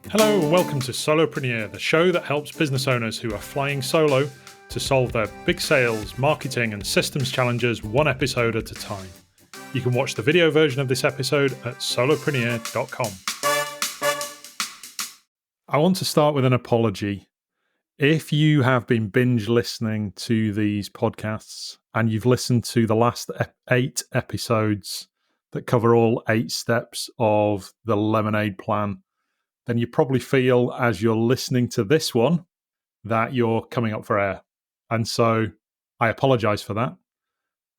Hello and welcome to Solopreneur, the show that helps business owners who are flying solo to solve their big sales, marketing, and systems challenges one episode at a time. You can watch the video version of this episode at solopreneur.com. I want to start with an apology. If you have been binge listening to these podcasts and you've listened to the last 8 episodes that cover all 8 steps of the Lemonade plan, then you probably feel as you're listening to this one that you're coming up for air. And so I apologize for that.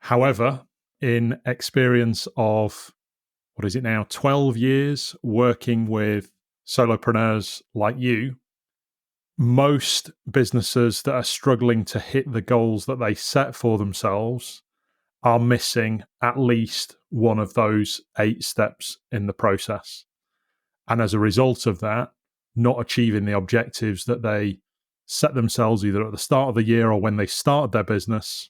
However, in experience of, 12 years working with solopreneurs like you, most businesses that are struggling to hit the goals that they set for themselves are missing at least one of those 8 steps in the process. And as a result of that, not achieving the objectives that they set themselves either at the start of the year or when they started their business,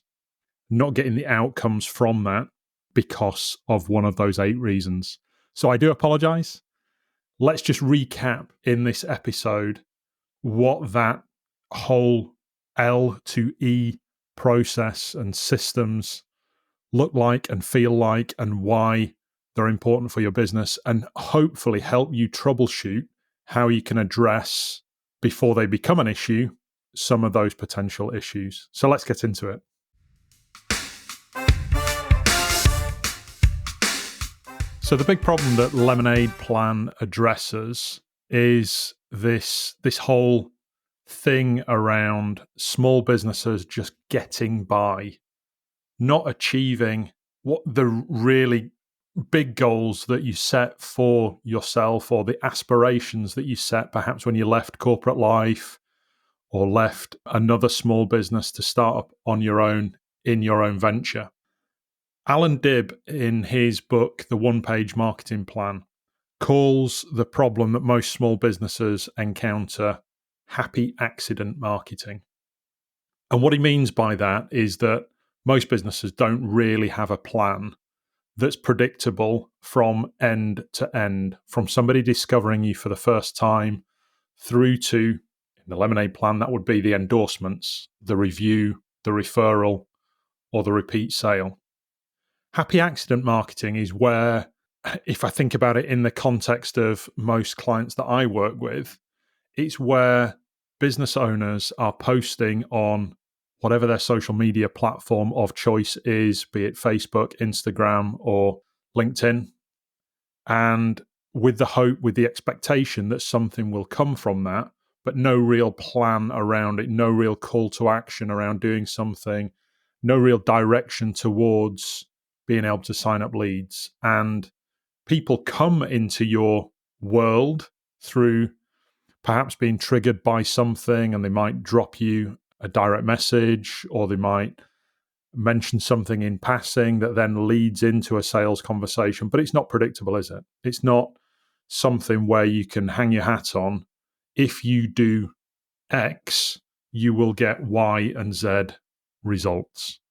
not getting the outcomes from that because of one of those 8 reasons. So I do apologize. Let's just recap in this episode what that whole L to E process and systems look like and feel like and why they're important for your business, and hopefully help you troubleshoot how you can address, before they become an issue, some of those potential issues. So let's get into it. So the big problem that Lemonade Plan addresses is this whole thing around small businesses just getting by, not achieving what the really big goals that you set for yourself, or the aspirations that you set perhaps when you left corporate life or left another small business to start up on your own in your own venture. Alan Dibb, in his book, The One-Page Marketing Plan, calls the problem that most small businesses encounter happy accident marketing. And what he means by that is that most businesses don't really have a plan that's predictable from end to end, from somebody discovering you for the first time through to, in the Lemonade Plan, that would be the endorsements, the review, the referral, or the repeat sale. Happy accident marketing is where, if I think about it in the context of most clients that I work with, it's where business owners are posting on whatever their social media platform of choice is, be it Facebook, Instagram, or LinkedIn, and with the hope, with the expectation that something will come from that, but no real plan around it, no real call to action around doing something, no real direction towards being able to sign up leads. And people come into your world through perhaps being triggered by something, and they might drop you a direct message, or they might mention something in passing that then leads into a sales conversation. But it's not predictable, is it? It's not something where you can hang your hat on. If you do X, you will get Y and Z results.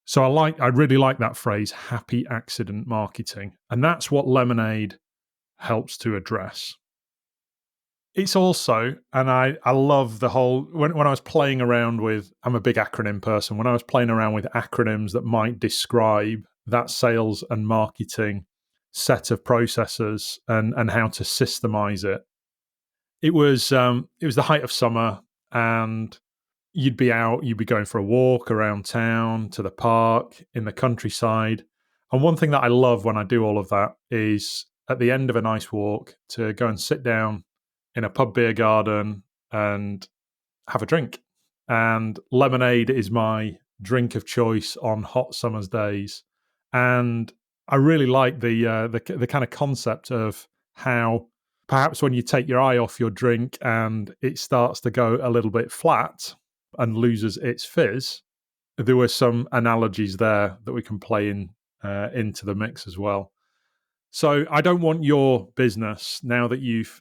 So I really like that phrase, happy accident marketing. And that's what Lemonade helps to address. It's also, and I love the whole, when I was playing around with, I'm a big acronym person, when I was playing around with acronyms that might describe that sales and marketing set of processes and how to systemize it, it was the height of summer, and you'd be going for a walk around town, to the park, in the countryside. And one thing that I love when I do all of that is, at the end of a nice walk, to go and sit down in a pub beer garden and have a drink. And lemonade is my drink of choice on hot summer's days. And I really like the kind of concept of how perhaps when you take your eye off your drink and it starts to go a little bit flat and loses its fizz, there were some analogies there that we can play into the mix as well. So I don't want your business, now that you've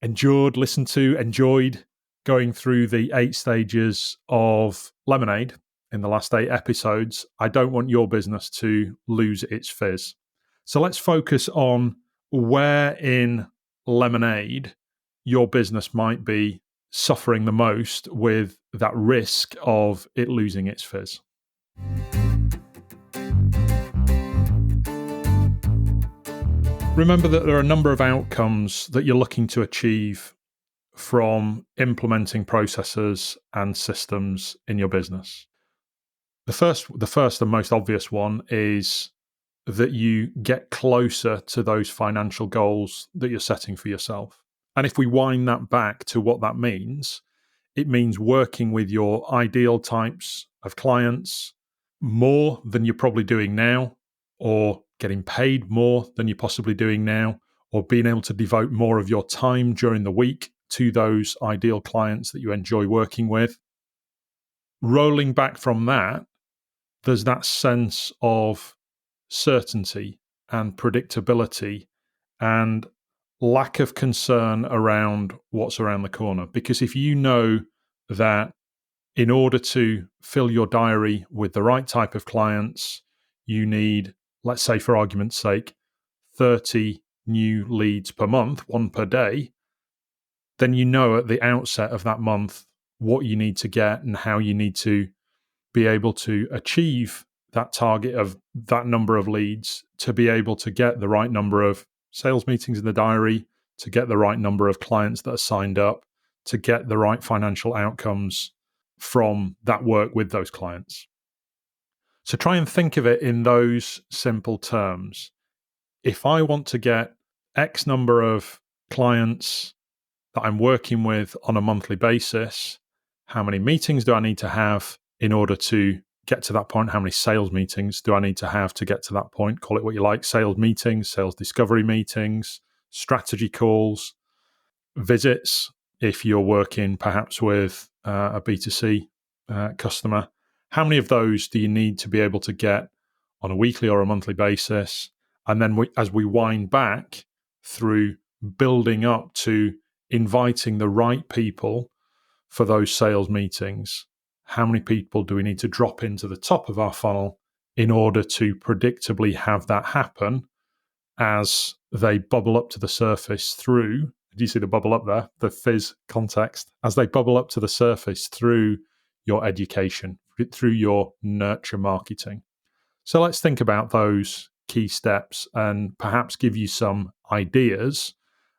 enjoyed going through the 8 stages of Lemonade in the last 8 episodes, I don't want your business to lose its fizz. So let's focus on where in Lemonade your business might be suffering the most with that risk of it losing its fizz. Remember that there are a number of outcomes that you're looking to achieve from implementing processes and systems in your business. The first and most obvious one is that you get closer to those financial goals that you're setting for yourself. And if we wind that back to what that means, it means working with your ideal types of clients more than you're probably doing now, or getting paid more than you're possibly doing now, or being able to devote more of your time during the week to those ideal clients that you enjoy working with. Rolling back from that, there's that sense of certainty and predictability and lack of concern around what's around the corner. Because if you know that in order to fill your diary with the right type of clients, you need, let's say for argument's sake, 30 new leads per month, one per day, then you know at the outset of that month what you need to get and how you need to be able to achieve that target of that number of leads, to be able to get the right number of sales meetings in the diary, to get the right number of clients that are signed up, to get the right financial outcomes from that work with those clients. So try and think of it in those simple terms. If I want to get X number of clients that I'm working with on a monthly basis, how many meetings do I need to have in order to get to that point? How many sales meetings do I need to have to get to that point? Call it what you like: sales meetings, sales discovery meetings, strategy calls, visits. If you're working perhaps with a B2C customer, how many of those do you need to be able to get on a weekly or a monthly basis? And then as we wind back through building up to inviting the right people for those sales meetings, how many people do we need to drop into the top of our funnel in order to predictably have that happen as they bubble up to the surface through, do you see the bubble up there, the fizz context, as they bubble up to the surface through your education, through your nurture marketing? So let's think about those key steps and perhaps give you some ideas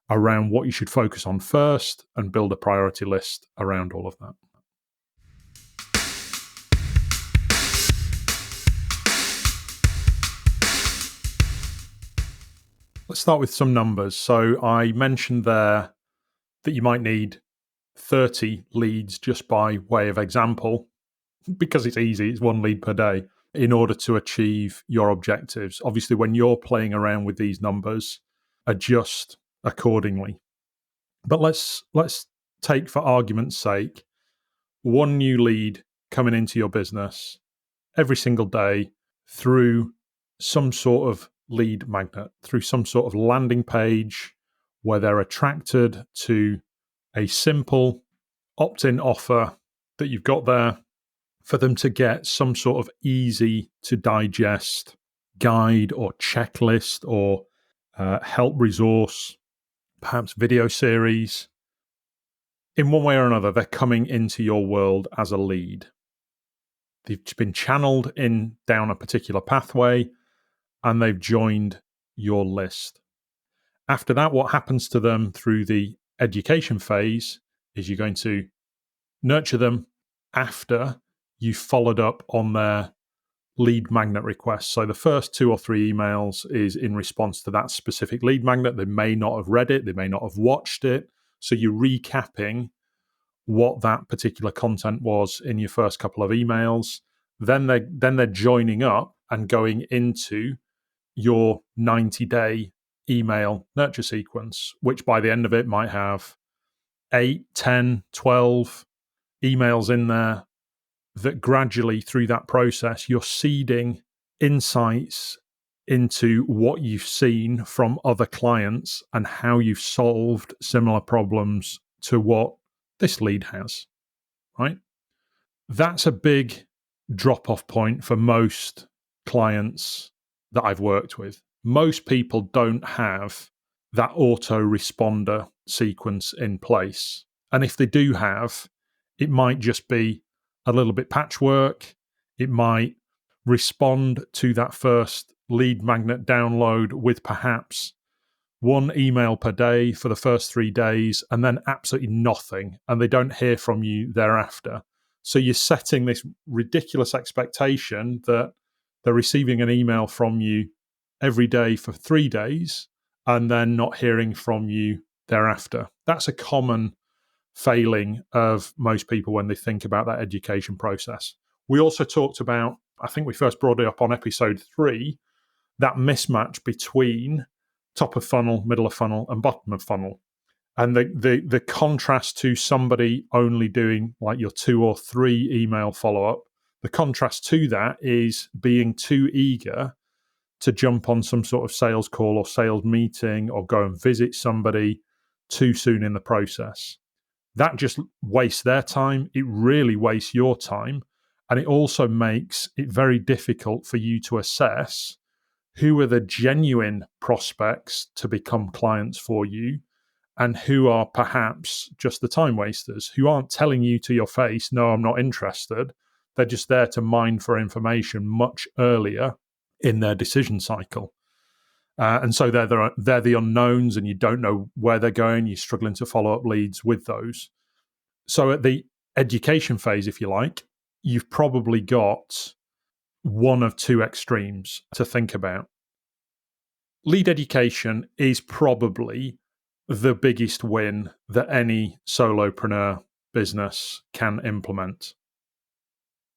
around what you should focus on first and build a priority list around all of that. Let's start with some numbers. So I mentioned there that you might need 30 leads just by way of example, because it's easy, it's one lead per day, in order to achieve your objectives. Obviously, when you're playing around with these numbers, adjust accordingly. But let's take, for argument's sake, one new lead coming into your business every single day through some sort of lead magnet, through some sort of landing page where they're attracted to a simple opt-in offer that you've got there for them to get some sort of easy to digest guide or checklist or help resource, perhaps video series. In one way or another, they're coming into your world as a lead. They've been channeled in down a particular pathway and they've joined your list. After that, what happens to them through the education phase is you're going to nurture them after you've followed up on their lead magnet requests. So the first 2 or 3 emails is in response to that specific lead magnet. They may not have read it, they may not have watched it. So you're recapping what that particular content was in your first couple of emails. Then they're joining up and going into your 90-day email nurture sequence, which by the end of it might have 8, 10, 12 emails in there that gradually through that process, you're seeding insights into what you've seen from other clients and how you've solved similar problems to what this lead has, right? That's a big drop-off point for most clients that I've worked with. Most people don't have that autoresponder sequence in place. And if they do have, it might just be a little bit patchwork. It might respond to that first lead magnet download with perhaps one email per day for the first 3 days and then absolutely nothing, and they don't hear from you thereafter. So you're setting this ridiculous expectation that they're receiving an email from you every day for 3 days and then not hearing from you thereafter. That's a common failing of most people when they think about that education process. We also talked about, I think we first brought it up on episode 3, that mismatch between top of funnel, middle of funnel, and bottom of funnel. And the contrast to somebody only doing like your 2 or 3 email follow-up, the contrast to that is being too eager to jump on some sort of sales call or sales meeting or go and visit somebody too soon in the process. That just wastes their time. It really wastes your time. And it also makes it very difficult for you to assess who are the genuine prospects to become clients for you and who are perhaps just the time wasters who aren't telling you to your face, no, I'm not interested. They're just there to mine for information much earlier in their decision cycle. And so they're the unknowns and you don't know where they're going. You're struggling to follow up leads with those. So at the education phase, if you like, you've probably got one of 2 extremes to think about. Lead education is probably the biggest win that any solopreneur business can implement.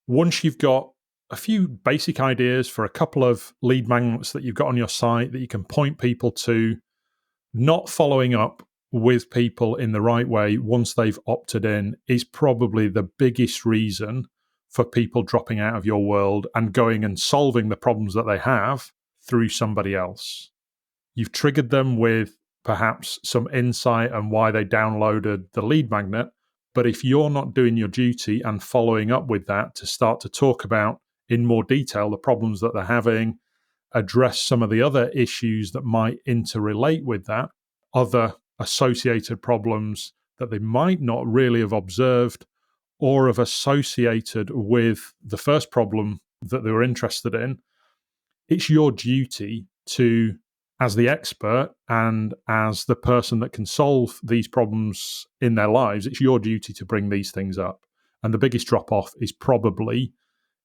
Once you've got a few basic ideas for a couple of lead magnets that you've got on your site that you can point people to, not following up with people in the right way once they've opted in is probably the biggest reason for people dropping out of your world and going and solving the problems that they have through somebody else. You've triggered them with perhaps some insight on why they downloaded the lead magnet. But if you're not doing your duty and following up with that to start to talk about in more detail the problems that they're having, address some of the other issues that might interrelate with that, other associated problems that they might not really have observed or have associated with the first problem that they were interested in, it's your duty to, as the expert and as the person that can solve these problems in their lives, it's your duty to bring these things up. And the biggest drop off is probably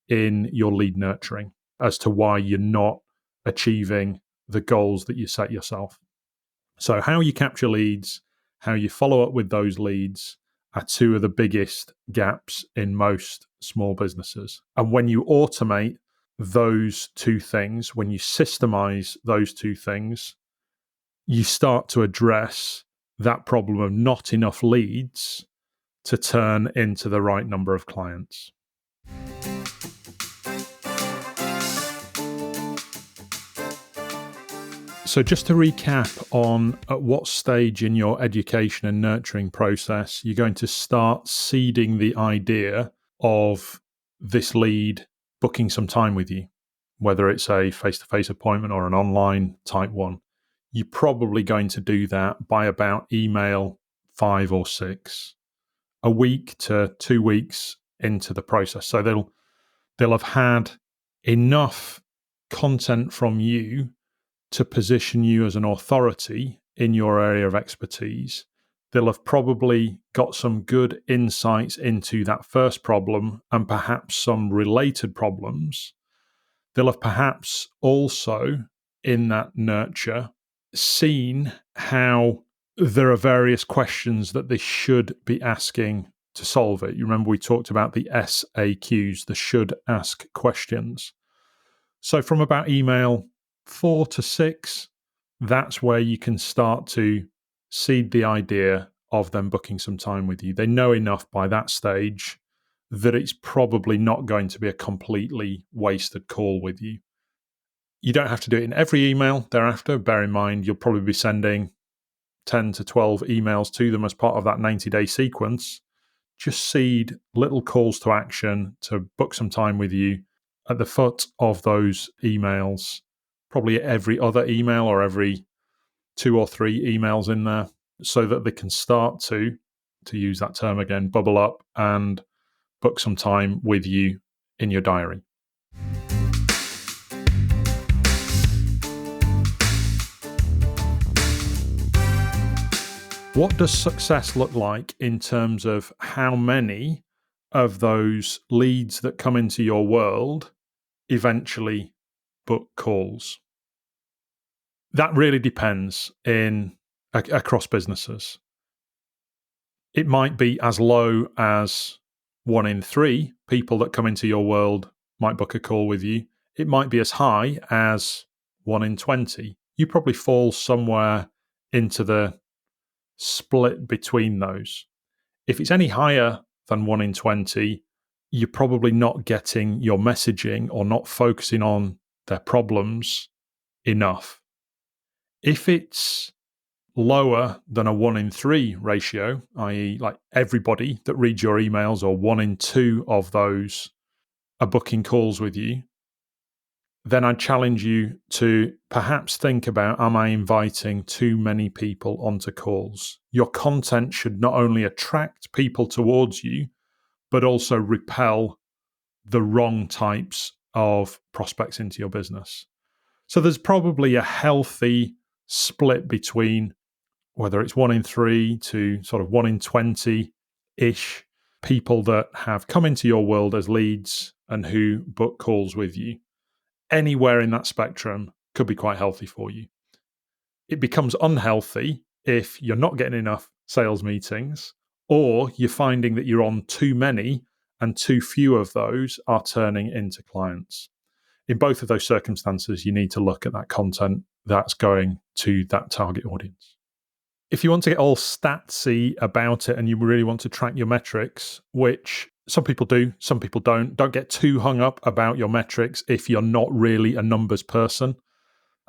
in your lead nurturing as to why you're not achieving the goals that you set yourself. So how you capture leads, how you follow up with those leads are 2 of the biggest gaps in most small businesses. And when you automate those 2 things, when you systemize those 2 things, you start to address that problem of not enough leads to turn into the right number of clients. So just to recap on at what stage in your education and nurturing process you're going to start seeding the idea of this lead booking some time with you, whether it's a face-to-face appointment or an online type one. You're probably going to do that by about email 5 or 6, a week to 2 weeks into the process. So they'll have had enough content from you to position you as an authority in your area of expertise. They'll have probably got some good insights into that first problem and perhaps some related problems. They'll have perhaps also, in that nurture, seen how there are various questions that they should be asking to solve it. You remember we talked about the SAQs, the should ask questions. So from about email 4 to 6, that's where you can start to seed the idea of them booking some time with you. They know enough by that stage that it's probably not going to be a completely wasted call with you. You don't have to do it in every email thereafter. Bear in mind, you'll probably be sending 10 to 12 emails to them as part of that 90-day sequence. Just seed little calls to action to book some time with you at the foot of those emails, probably every other email or every 2 or 3 emails in there so that they can start to use that term again, bubble up and book some time with you in your diary. What does success look like in terms of how many of those leads that come into your world eventually book calls? That really depends across businesses. It might be as low as 1 in 3 people that come into your world might book a call with you. It might be as high as 1 in 20. You probably fall somewhere into the split between those. If it's any higher than 1 in 20, you're probably not getting your messaging or not focusing on their problems enough. If it's lower than a 1 in 3 ratio, i.e., like everybody that reads your emails or 1 in 2 of those are booking calls with you, then I challenge you to perhaps think about, am I inviting too many people onto calls? Your content should not only attract people towards you, but also repel the wrong types of prospects into your business. So there's probably a healthy split between whether it's 1 in 3 to sort of 1 in 20-ish people that have come into your world as leads and who book calls with you. Anywhere in that spectrum could be quite healthy for you. It becomes unhealthy if you're not getting enough sales meetings, or you're finding that you're on too many and too few of those are turning into clients. In both of those circumstances, you need to look at that content that's going to that target audience. If you want to get all statsy about it and you really want to track your metrics, which some people do, some people don't get too hung up about your metrics if you're not really a numbers person.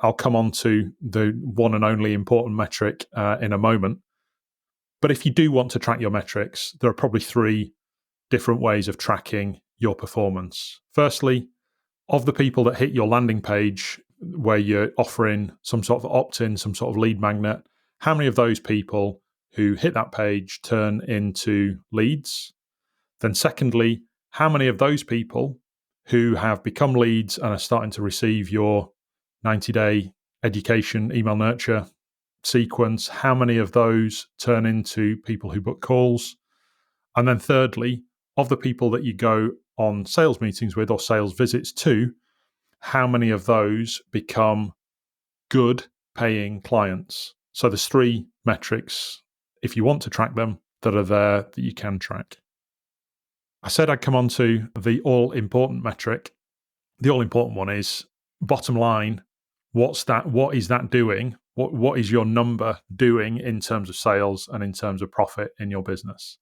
I'll come on to the one and only important metric in a moment. But if you do want to track your metrics, there are probably 3 different ways of tracking your performance. Firstly, of the people that hit your landing page where you're offering some sort of opt-in, some sort of lead magnet, how many of those people who hit that page turn into leads? Then secondly, how many of those people who have become leads and are starting to receive your 90-day education email nurture sequence, how many of those turn into people who book calls? And then thirdly, of the people that you go on sales meetings with or sales visits to, how many of those become good paying clients? So there's 3 metrics, if you want to track them, that are there that you can track. I said I'd come on to the all-important metric. The all-important one is, bottom line, what is that doing? What is your number doing in terms of sales and in terms of profit in your business?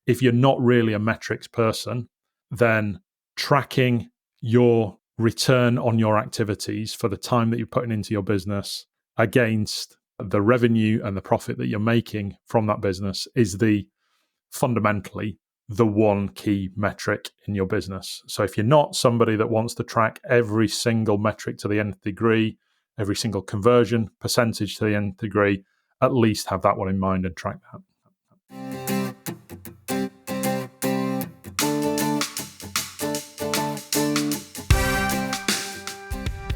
If you're not really a metrics person, then tracking your return on your activities for the time that you're putting into your business against the revenue and the profit that you're making from that business is fundamentally the one key metric in your business. So if you're not somebody that wants to track every single metric to the nth degree, every single conversion percentage to the nth degree, at least have that one in mind and track that.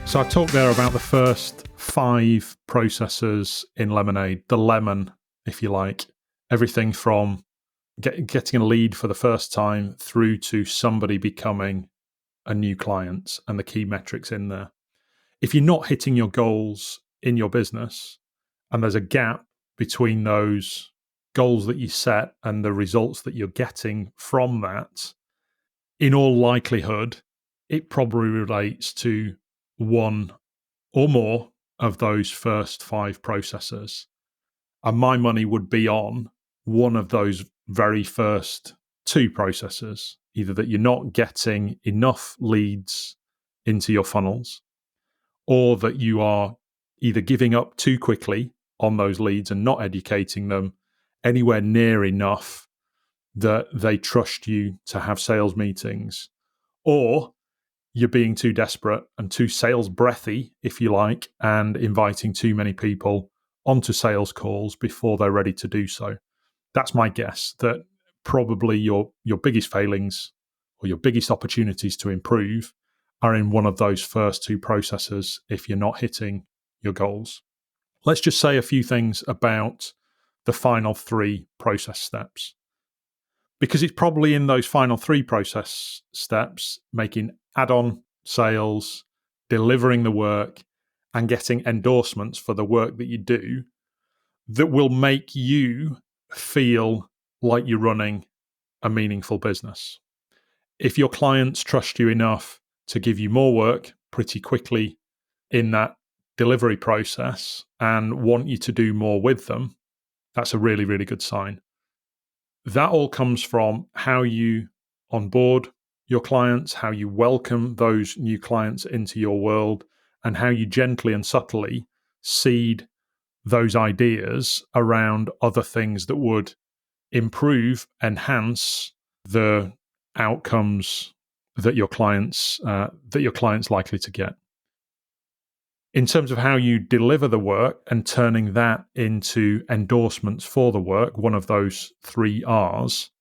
So I talked there about the first 5 processes in Lemonade, the lemon, if you like, everything from getting a lead for the first time through to somebody becoming a new client and the key metrics in there. If you're not hitting your goals in your business and there's a gap between those goals that you set and the results that you're getting from that, in all likelihood, it probably relates to one or more of those first 5 processes. And my money would be on one of those very first 2 processes, either that you're not getting enough leads into your funnels, or that you are either giving up too quickly on those leads and not educating them anywhere near enough that they trust you to have sales meetings, or you're being too desperate and too sales breathy, if you like, and inviting too many people onto sales calls before they're ready to do so. That's my guess, that probably your biggest failings or your biggest opportunities to improve are in one of those first two processes if you're not hitting your goals. Let's just say a few things about the final three process steps, because it's probably in those final three process steps, making add-on sales, delivering the work, and getting endorsements for the work that you do, that will make you feel like you're running a meaningful business. If your clients trust you enough to give you more work pretty quickly in that delivery process and want you to do more with them, that's a really, really good sign. That all comes from how you onboard your clients, how you welcome those new clients into your world, and how you gently and subtly seed those ideas around other things that would improve, enhance the outcomes that your clients likely to get. In terms of how you deliver the work and turning that into endorsements for the work, one of those three R's,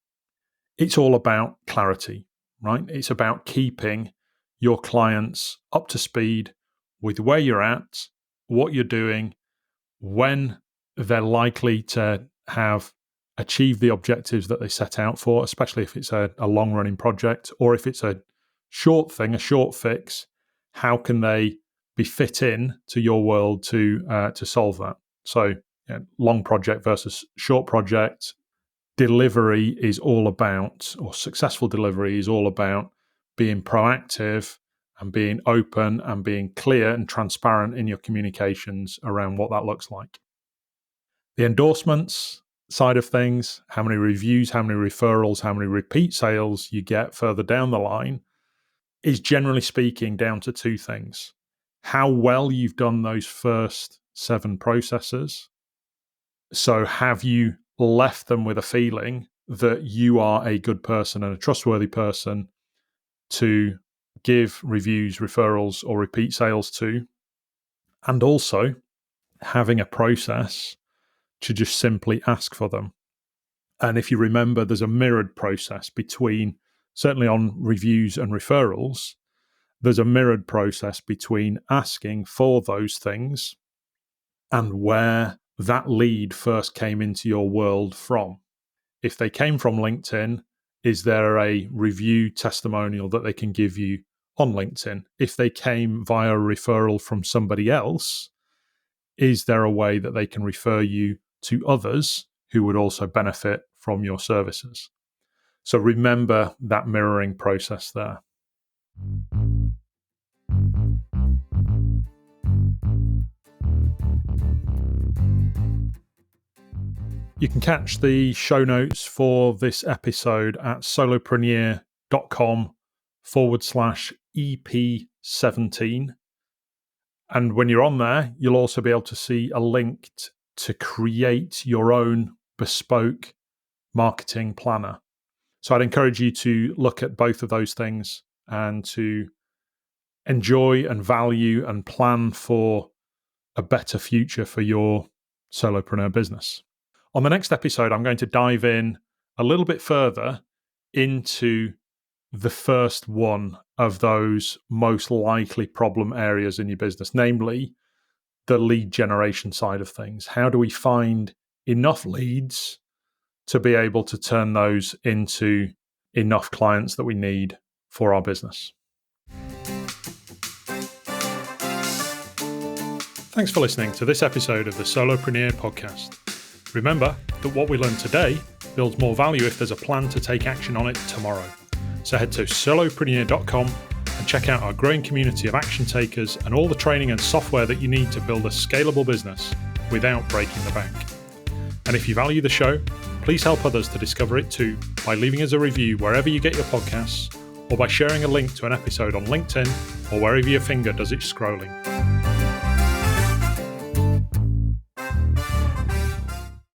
it's all about clarity, right? It's about keeping your clients up to speed with where you're at, what you're doing, when they're likely to have achieved the objectives that they set out for, especially if it's a long-running project, or if it's a short thing, a short fix, how can they be fit in to your world to solve that? So, long project versus short project. Delivery is all about, or successful delivery is all about, being proactive and being open and being clear and transparent in your communications around what that looks like. The endorsements side of things, how many reviews, how many referrals, how many repeat sales you get further down the line, is generally speaking down to two things: how well you've done those first 7 processes. So have you left them with a feeling that you are a good person and a trustworthy person to give reviews, referrals, or repeat sales to? And also having a process to just simply ask for them. And if you remember, there's a mirrored process between, certainly on reviews and referrals, there's a mirrored process between asking for those things and where that lead first came into your world from. If they came from LinkedIn, is there a review testimonial that they can give you on LinkedIn? If they came via a referral from somebody else, is there a way that they can refer you to others who would also benefit from your services? So remember that mirroring process there. You can catch the show notes for this episode at solopreneur.com/EP17. And when you're on there, you'll also be able to see a link to create your own bespoke marketing planner. So I'd encourage you to look at both of those things and to enjoy and value and plan for a better future for your solopreneur business. On the next episode, I'm going to dive in a little bit further into the first one of those most likely problem areas in your business, namely the lead generation side of things. How do we find enough leads to be able to turn those into enough clients that we need for our business? Thanks for listening to this episode of the Solopreneur Podcast. Remember that what we learned today builds more value if there's a plan to take action on it tomorrow. So head to solopreneur.com and check out our growing community of action takers and all the training and software that you need to build a scalable business without breaking the bank. And if you value the show, please help others to discover it too by leaving us a review wherever you get your podcasts, or by sharing a link to an episode on LinkedIn or wherever your finger does its scrolling.